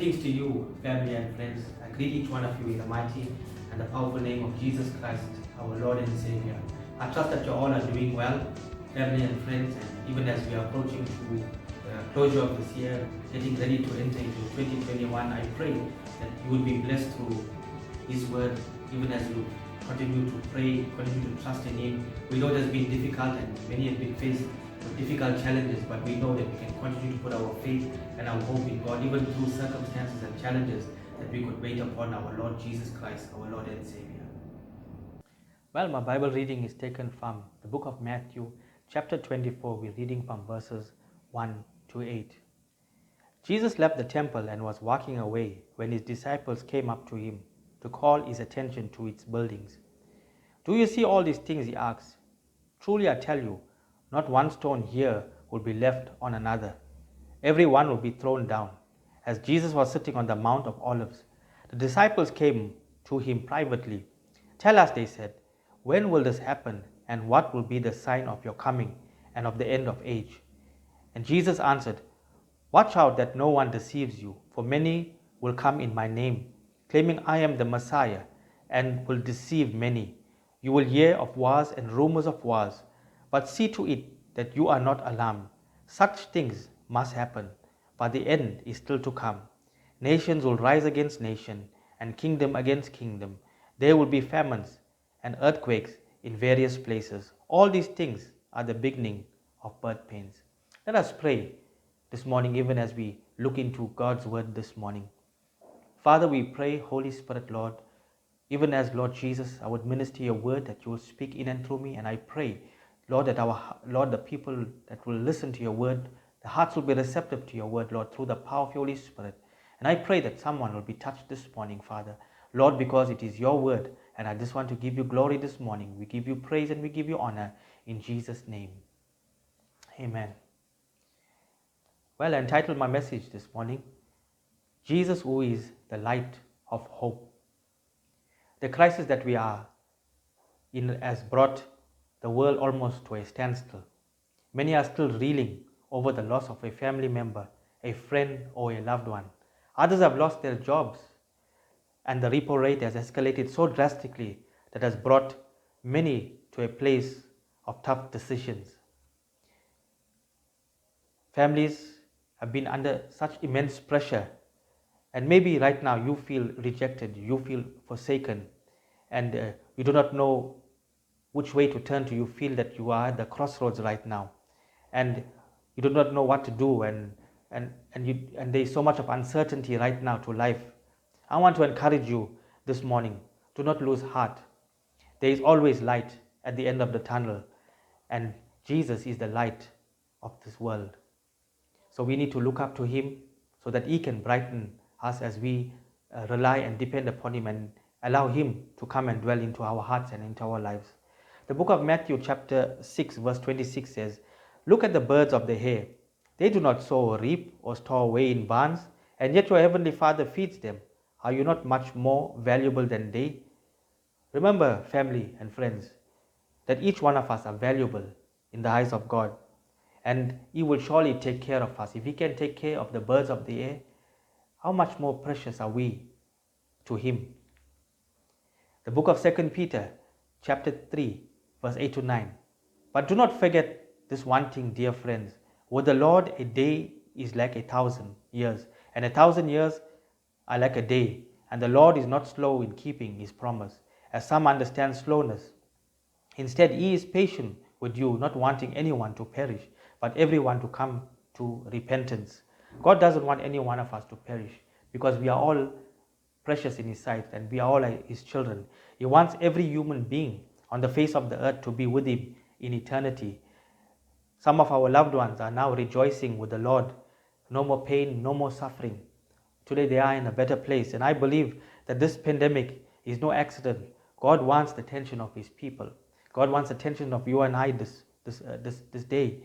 Greetings to you, family and friends. I greet each one of you in the mighty and the powerful name of Jesus Christ, our Lord and Savior. I trust that you all are doing well, family and friends, and even as we are approaching to the closure of this year, getting ready to enter into 2021, I pray that you will be blessed through His word, even as you continue to pray, continue to trust in Him. We know it has been difficult and many have been faced with difficult challenges, but we know that we can continue to put our faith and our hope in God, even through circumstances and challenges, that we could wait upon our Lord Jesus Christ, our Lord and Savior. Well, my Bible reading is taken from the book of Matthew, chapter 24. We're reading from verses 1 to 8. Jesus left the temple and was walking away when his disciples came up to him to call his attention to its buildings. "Do you see all these things?" he asked. "Truly I tell you, not one stone here will be left on another. Every one will be thrown down." As Jesus was sitting on the Mount of Olives, the disciples came to him privately. "Tell us," they said, "when will this happen, and what will be the sign of your coming and of the end of age?" And Jesus answered, "Watch out that no one deceives you, for many will come in my name, claiming I am the Messiah, and will deceive many. You will hear of wars and rumors of wars, but see to it that you are not alarmed. Such things must happen, but the end is still to come. Nations will rise against nation, and kingdom against kingdom. There will be famines and earthquakes in various places. All these things are the beginning of birth pains." Let us pray this morning, even as we look into God's word this morning. Father, we pray, Holy Spirit, Lord, even as Lord Jesus, I would minister your word, that you will speak in and through me. And I pray, Lord, that the people that will listen to your word, the hearts will be receptive to your word, Lord, through the power of your Holy Spirit. And I pray that someone will be touched this morning, Father, Lord, because it is your word. And I just want to give you glory this morning. We give you praise and we give you honor in Jesus' name. Amen. Well, I entitled my message this morning, Jesus, who is the light of hope. The crisis that we are in has brought the world almost to a standstill. Many are still reeling over the loss of a family member, a friend, or a loved one. Others have lost their jobs, and the repo rate has escalated so drastically that has brought many to a place of tough decisions. Families have been under such immense pressure, and maybe right now you feel rejected, you feel forsaken, and you do not know which way to turn to. You feel that you are at the crossroads right now, and you do not know what to do, and there is so much of uncertainty right now to life. I want to encourage you this morning, do not lose heart. There is always light at the end of the tunnel, and Jesus is the light of this world. So we need to look up to him so that he can brighten us as we rely and depend upon him and allow him to come and dwell into our hearts and into our lives. The book of Matthew chapter 6 verse 26 says, "Look at the birds of the air. They do not sow or reap or store away in barns, and yet your heavenly Father feeds them. Are you not much more valuable than they?" Remember, family and friends, that each one of us are valuable in the eyes of God, and he will surely take care of us. If he can take care of the birds of the air, how much more precious are we to him? The book of 2 Peter chapter 3 verse 8 to 9. "But do not forget this one thing, dear friends. With the Lord, a day is like 1,000 years, and 1,000 years are like a day. And the Lord is not slow in keeping his promise, as some understand slowness. Instead, he is patient with you, not wanting anyone to perish, but everyone to come to repentance." God doesn't want any one of us to perish, because we are all precious in his sight and we are all his children. He wants every human being on the face of the earth to be with him in eternity. Some of our loved ones are now rejoicing with the Lord. No more pain, no more suffering. Today they are in a better place, and I believe that this pandemic is no accident. God wants the attention of his people. God wants the attention of you and I this day,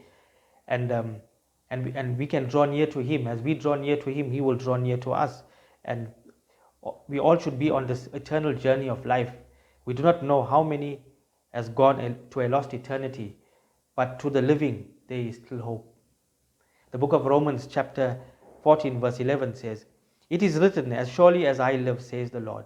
and we can draw near to him. As we draw near to him, he will draw near to us, and we all should be on this eternal journey of life. We do not know how many has gone to a lost eternity, but to the living there is still hope. The book of Romans chapter 14 verse 11 says, It is written, as surely as I live, says the Lord,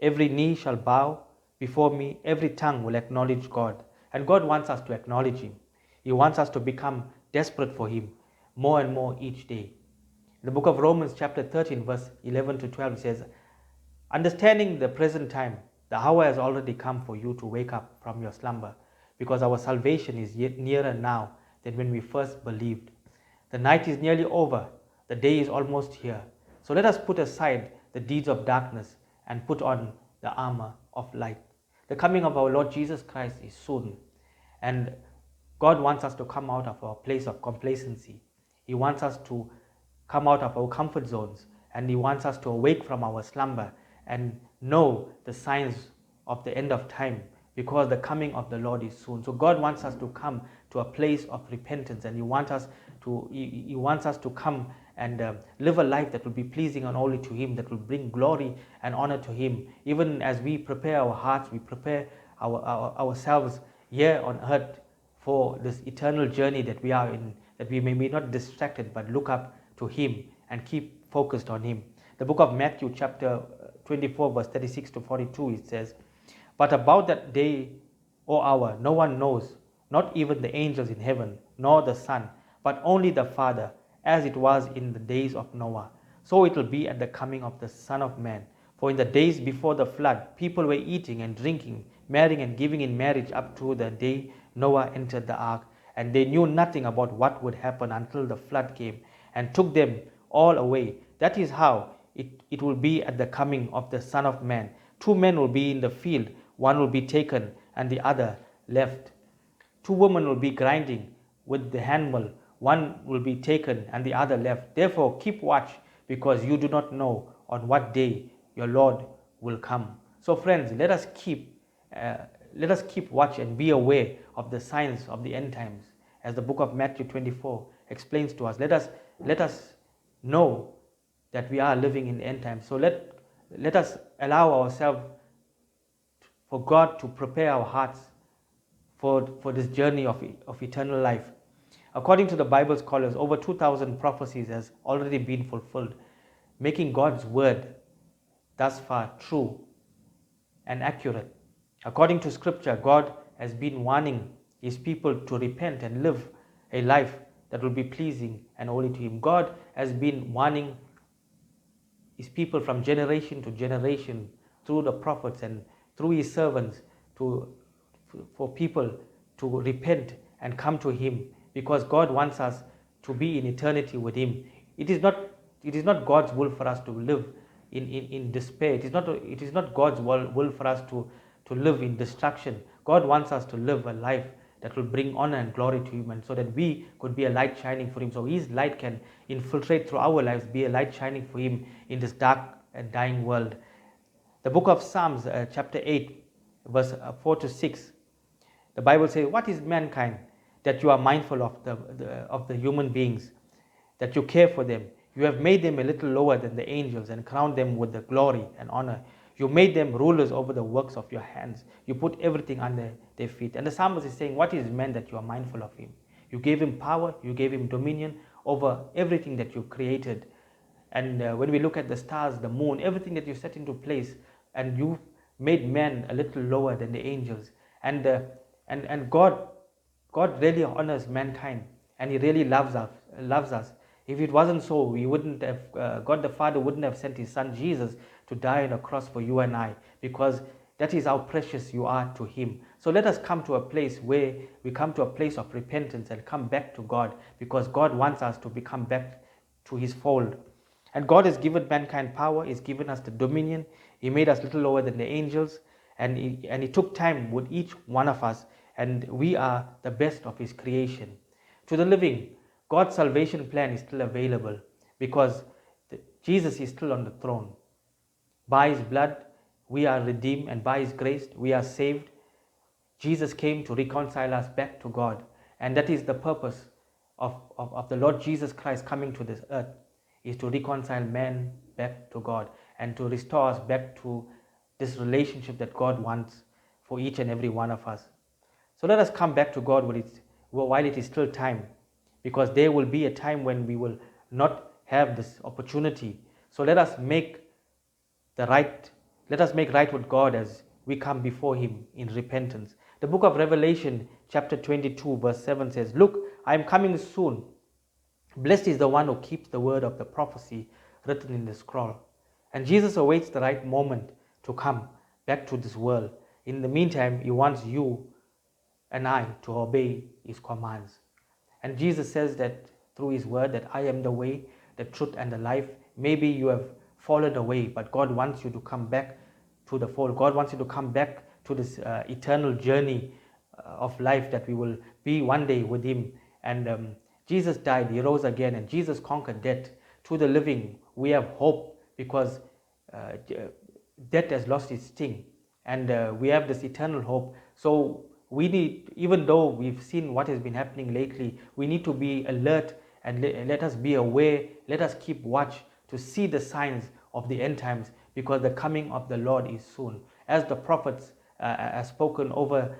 every knee shall bow before me, every tongue will acknowledge God. And God wants us to acknowledge Him. He wants us to become desperate for Him more and more each day. In the book of Romans chapter 13 verse 11 to 12 says, understanding the present time, the hour has already come for you to wake up from your slumber, because our salvation is yet nearer now than when we first believed. The night is nearly over, the day is almost here. So let us put aside the deeds of darkness and put on the armor of light. The coming of our Lord Jesus Christ is soon, and God wants us to come out of our place of complacency. He wants us to come out of our comfort zones, and He wants us to awake from our slumber and know the signs of the end of time, because the coming of the Lord is soon. So God wants us to come to a place of repentance, and He wants us to come and live a life that will be pleasing and holy to Him, that will bring glory and honor to Him. Even as we prepare our hearts, we prepare ourselves here on earth for this eternal journey that we are in, that we may be not distracted but look up to Him and keep focused on Him. The book of Matthew chapter 24 verse 36 to 42, it says, but about that day or hour no one knows, not even the angels in heaven, nor the Son, but only the Father. As it was in the days of Noah, so it will be at the coming of the Son of Man. For in the days before the flood, people were eating and drinking, marrying and giving in marriage up to the day Noah entered the ark, and they knew nothing about what would happen until the flood came and took them all away. That is how it will be at the coming of the Son of Man. Two men will be in the field, one will be taken and the other left. Two women will be grinding with the handmill, one will be taken and the other left. Therefore keep watch, because you do not know on what day your Lord will come. So friends, let us keep watch and be aware of the signs of the end times, as the book of Matthew 24 explains to us. Let us know that we are living in the end times. So let us allow ourselves for God to prepare our hearts for this journey of eternal life. According to the Bible scholars, over 2,000 prophecies has already been fulfilled, making God's word thus far true and accurate. According to Scripture, God has been warning His people to repent and live a life that will be pleasing and holy to Him. God has been warning His people from generation to generation through the prophets and through His servants for people to repent and come to Him, because God wants us to be in eternity with Him. It is not God's will for us to live in despair. It is not God's will for us to live in destruction. God wants us to live a life that will bring honor and glory to Him, and so that we could be a light shining for Him, so His light can infiltrate through our lives, be a light shining for Him in this dark and dying world. The book of Psalms chapter 8 verse 4 to 6, the Bible says, what is mankind that you are mindful of the human beings, that you care for them? You have made them a little lower than the angels and crowned them with the glory and honor. You made them rulers over the works of your hands. You put everything under their feet. And the psalmist is saying, what is man that you are mindful of him? You gave him power, you gave him dominion over everything that you created. And when we look at the stars, the moon, everything that you set into place, and you made man a little lower than the angels. And God really honors mankind, and He really loves us. If it wasn't so, we wouldn't have, God the Father wouldn't have sent His Son Jesus to die on a cross for you and I, because that is how precious you are to Him. So let us come to a place where we come to a place of repentance and come back to God, because God wants us to become back to His fold. And God has given mankind power. He's given us the dominion. He made us little lower than the angels, and He took time with each one of us, and we are the best of His creation. To the living, God's salvation plan is still available, because Jesus is still on the throne. By His blood, we are redeemed, and by His grace, we are saved. Jesus came to reconcile us back to God, and that is the purpose of the Lord Jesus Christ coming to this earth, is to reconcile man back to God and to restore us back to this relationship that God wants for each and every one of us. So let us come back to God while it is still time, because there will be a time when we will not have this opportunity. So let us make right with God as we come before him in repentance. The book of Revelation chapter 22 verse 7 says, "Look, I am coming soon. Blessed is the one who keeps the word of the prophecy written in the scroll." And Jesus awaits the right moment to come back to this world. In the meantime, he wants you and I to obey his commands. And Jesus says that through his word that I am the way, the truth, and the life. Maybe you have fallen away, but God wants you to come back to the fold. God wants you to come back to this eternal journey of life that we will be one day with him. And Jesus died, he rose again, and Jesus conquered death. To the living, we have hope because death has lost its sting, and we have this eternal hope. So we need, even though we've seen what has been happening lately, we need to be alert and let us be aware, let us keep watch to see the signs of the end times, because the coming of the Lord is soon. As the prophets have spoken over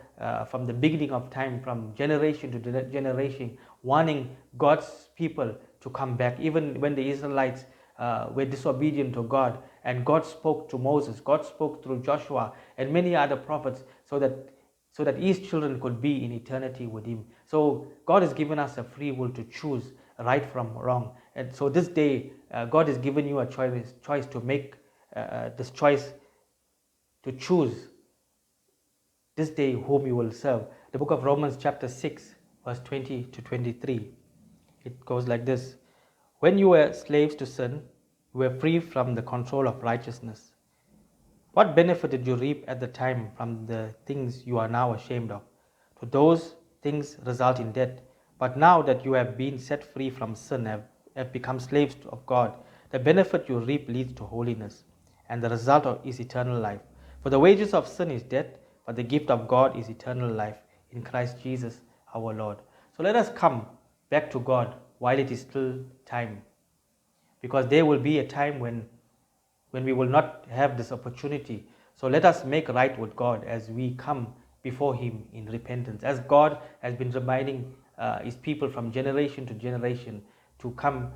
from the beginning of time, from generation to generation, warning God's people to come back. Even when the Israelites were disobedient to God, and God spoke to Moses, God spoke through Joshua and many other prophets, so that his children could be in eternity with him. So God has given us a free will to choose right from wrong. And so this day, God has given you a choice to make this choice to choose this day whom you will serve. The book of Romans chapter 6 verse 20 to 23. It goes like this: "When you were slaves to sin, you were free from the control of righteousness. What benefit did you reap at the time from the things you are now ashamed of? To those things result in death. But now that you have been set free from sin, have become slaves of God, the benefit you reap leads to holiness, and the result is eternal life. For the wages of sin is death, but the gift of God is eternal life in Christ Jesus our Lord." So let us come back to God while it is still time, because there will be a time when we will not have this opportunity. So let us make right with God as we come before him in repentance, as God has been reminding his people from generation to generation to come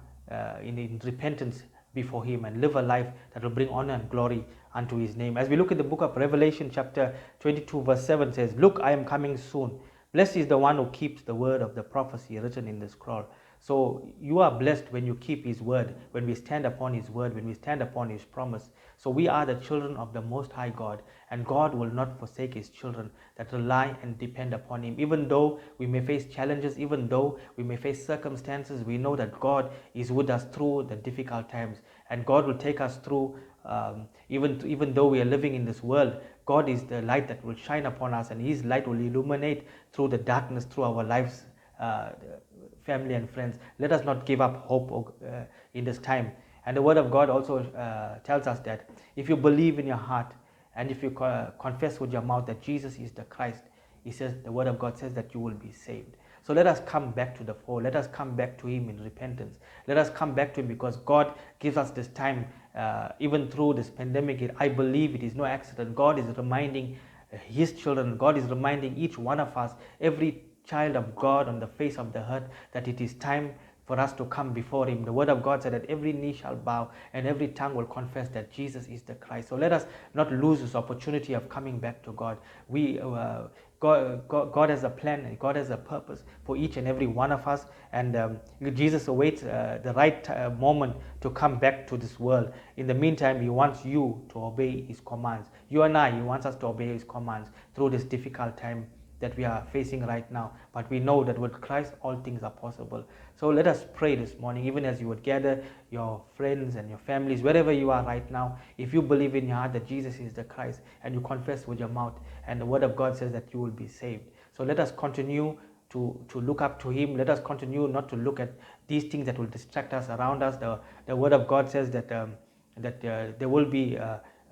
in repentance before him and live a life that will bring honor and glory unto his name. As we look at the book of Revelation chapter 22 verse 7 says, "Look, I am coming soon. Blessed is the one who keeps the word of the prophecy written in the scroll." So you are blessed when you keep his word, when we stand upon his word, when we stand upon his promise. So we are the children of the Most High God, and God will not forsake his children that rely and depend upon him. Even though we may face challenges, even though we may face circumstances, we know that God is with us through the difficult times, and God will take us through. Even though we are living in this world, God is the light that will shine upon us, and his light will illuminate through the darkness, through our lives. Family and friends, let us not give up hope in this time. And the word of God also tells us that if you believe in your heart and if you confess with your mouth that Jesus is the Christ, he says, the word of God says that you will be saved. So let us come back to the fold. Let us come back to him in repentance. Let us come back to him, because God gives us this time, even through this pandemic. I believe it is no accident. God is reminding his children, God is reminding each one of us, every child of God on the face of the earth, that it is time for us to come before him. The word of God said that every knee shall bow and every tongue will confess that Jesus is the Christ. So let us not lose this opportunity of coming back to God. God has a plan and God has a purpose for each and every one of us, and Jesus awaits the right moment to come back to this world. In the meantime, he wants you to obey his commands. You and I, he wants us to obey his commands through this difficult time that we are facing right now. But we know that with Christ all things are possible. So let us pray this morning, even as you would gather your friends and your families, wherever you are right now. If you believe in your heart that Jesus is the Christ, and you confess with your mouth, and the word of God says that you will be saved. So let us continue to look up to him. Let us continue not to look at these things that will distract us around us. The word of God says that there will be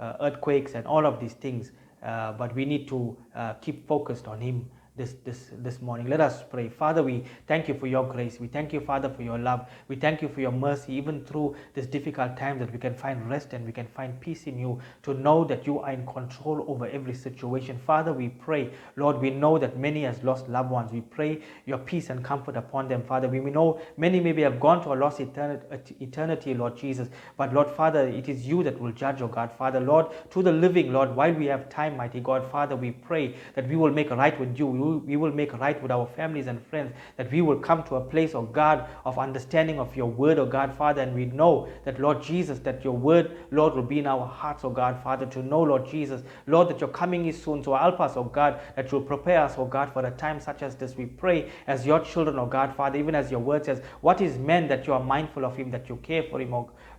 earthquakes and all of these things. But we need to keep focused on him, this morning. Let us pray. Father, we thank you for your grace. We thank you, Father, for your love. We thank you for your mercy, even through this difficult time, that we can find rest and we can find peace in you, to know that you are in control over every situation. Father, we pray, Lord, we know that many has lost loved ones. We pray your peace and comfort upon them, Father. We know many maybe have gone to a lost eternity, Lord Jesus. But Lord, Father, it is you that will judge, oh God, Father. Lord, to the living, Lord, while we have time, mighty God, Father, we pray that we will make right with you. We will make right with our families and friends, that we will come to a place, oh God, of understanding of your word, oh God, Father. And we know that, Lord Jesus, that your word, Lord, will be in our hearts, oh God, Father, to know, Lord Jesus, Lord, that your coming is soon. So help us, oh God, that you'll prepare us, oh God, for a time such as this. We pray as your children, oh God, Father, even as your word says, what is man that you are mindful of him, that you care for him,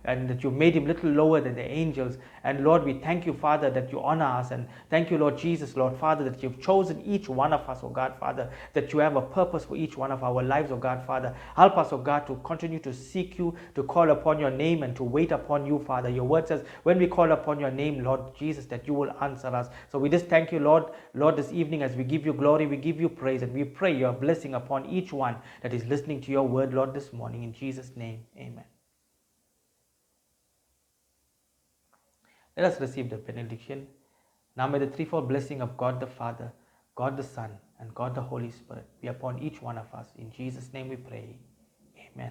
and that you made him little lower than the angels. And Lord, we thank you, Father, that you honor us. And thank you, Lord Jesus, Lord Father, that you've chosen each one of us, oh God, Father, that you have a purpose for each one of our lives, oh God, Father. Help us, oh God, to continue to seek you, to call upon your name, and to wait upon you, Father. Your word says, when we call upon your name, Lord Jesus, that you will answer us. So we just thank you, Lord, this evening, as we give you glory, we give you praise, and we pray your blessing upon each one that is listening to your word, Lord, this morning. In Jesus' name, amen. Let us receive the benediction. Now may the threefold blessing of God the Father, God the Son, and God the Holy Spirit be upon each one of us. In Jesus' name we pray. Amen.